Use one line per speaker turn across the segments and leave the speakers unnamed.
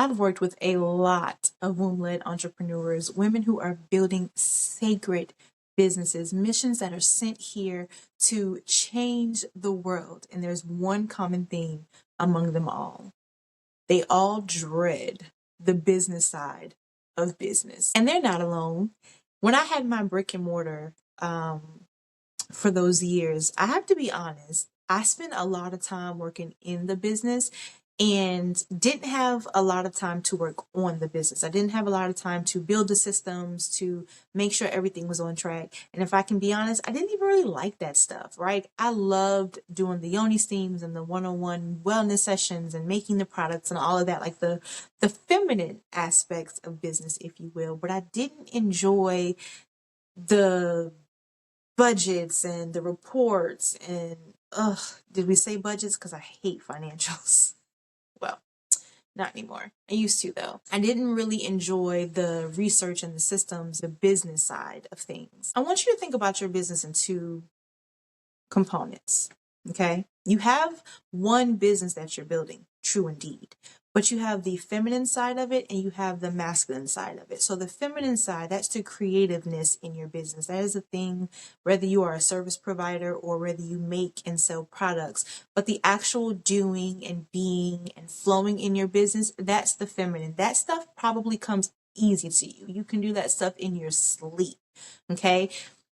I've worked with a lot of womb-led entrepreneurs, women who are building sacred businesses, missions that are sent here to change the world. And there's one common theme among them all. They all dread the business side of business. And they're not alone. When I had my brick and mortar for those years, I have to be honest, I spent a lot of time working in the business and didn't have a lot of time to work on the business. I didn't have a lot of time to build the systems, to make sure everything was on track. And if I can be honest, I didn't even really like that stuff, right? I loved doing the yoni steams and the one-on-one wellness sessions and making the products and all of that, like the feminine aspects of business, if you will. But I didn't enjoy the budgets and the reports and did we say budgets? Because I hate financials. Well, not anymore. I used to, though. I didn't really enjoy the research and the systems, the business side of things. I want you to think about your business in two components. Okay. You have one business that you're building, true indeed, but you have the feminine side of it and you have the masculine side of it. So the feminine side, that's the creativeness in your business. That is a thing, whether you are a service provider or whether you make and sell products, but the actual doing and being and flowing in your business, that's the feminine. That stuff probably comes easy to you. You can do that stuff in your sleep. Okay.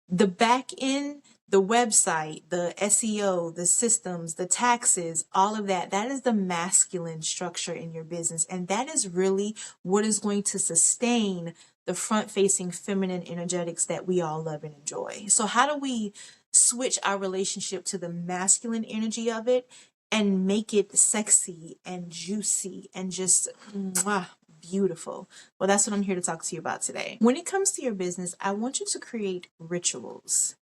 The back end, the website, the SEO, the systems, the taxes, all of that, that is the masculine structure in your business. And that is really what is going to sustain the front-facing feminine energetics that we all love and enjoy. So how do we switch our relationship to the masculine energy of it and make it sexy and juicy and just beautiful? Well, that's what I'm here to talk to you about today. When it comes to your business, I want you to create rituals.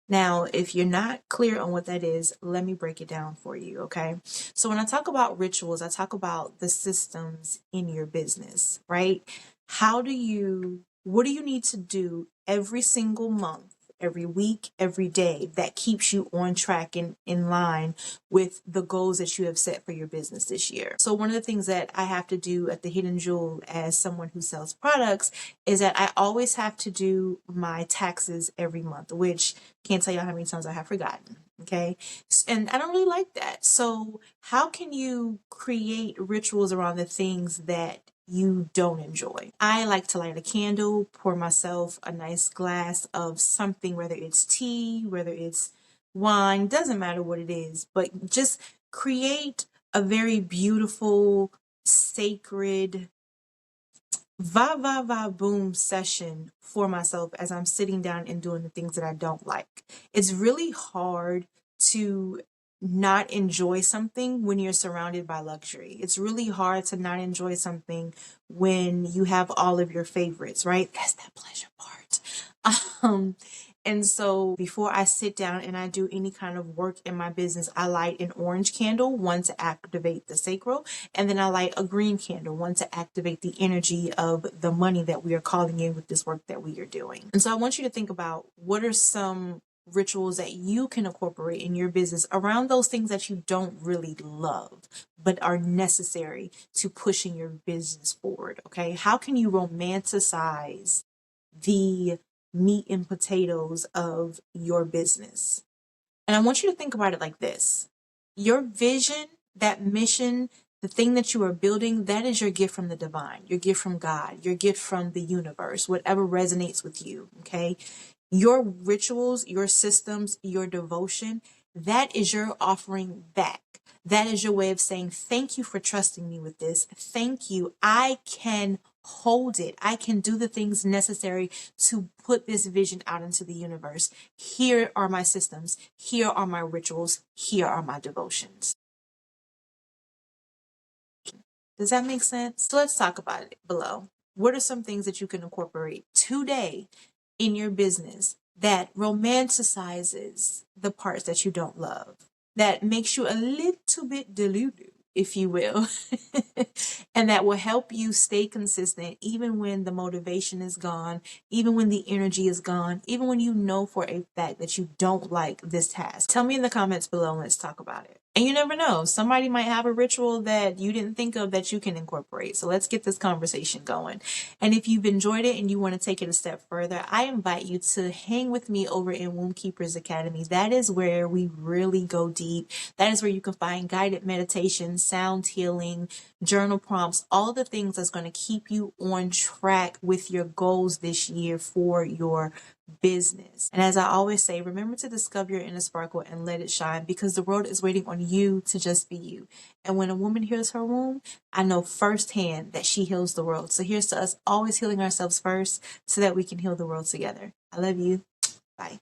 Now, if you're not clear on what that is, let me break it down for you, okay? So when I talk about rituals, I talk about the systems in your business, right? What do you need to do every single month, every week, every day that keeps you on track and in line with the goals that you have set for your business this year? So one of the things that I have to do at the Hidden Jewel as someone who sells products is that I always have to do my taxes every month, which can't tell you how many times I have forgotten. Okay. And I don't really like that. So how can you create rituals around the things that you don't enjoy? I like to light a candle, pour myself a nice glass of something, whether it's tea, whether it's wine, doesn't matter what it is, but just create a very beautiful, sacred, boom session for myself as I'm sitting down and doing the things that I don't like. It's really hard to not enjoy something when you're surrounded by luxury. It's really hard to not enjoy something when you have all of your favorites, right? That's that pleasure part. And so before I sit down and I do any kind of work in my business, I light an orange candle, one to activate the sacral, and then I light a green candle, one to activate the energy of the money that we are calling in with this work that we are doing. And so I want you to think about what are some rituals that you can incorporate in your business around those things that you don't really love, but are necessary to pushing your business forward. Okay. How can you romanticize the meat and potatoes of your business? And I want you to think about it like this. Your vision, that mission, the thing that you are building, that is your gift from the divine, your gift from God, your gift from the universe, whatever resonates with you, okay? Your rituals, your systems, your devotion, that is your offering back. That is your way of saying, thank you for trusting me with this. Thank you. I can hold it. I can do the things necessary to put this vision out into the universe. Here are my systems. Here are my rituals. Here are my devotions. Does that make sense? So let's talk about it below. What are some things that you can incorporate today in your business that romanticizes the parts that you don't love, that makes you a little bit deluded, if you will, and that will help you stay consistent even when the motivation is gone, even when the energy is gone, even when you know for a fact that you don't like this task? Tell me in the comments below and let's talk about it. And you never know, somebody might have a ritual that you didn't think of that you can incorporate. So let's get this conversation going. And if you've enjoyed it and you want to take it a step further, I invite you to hang with me over in Womb Keepers Academy. That is where we really go deep. That is where you can find guided meditation, sound healing, journal prompts, all the things that's going to keep you on track with your goals this year for your business. And as I always say, remember to discover your inner sparkle and let it shine, because the world is waiting on you to just be you. And when a woman heals her womb, I know firsthand that she heals the world. So here's to us always healing ourselves first so that we can heal the world together. I love you. Bye.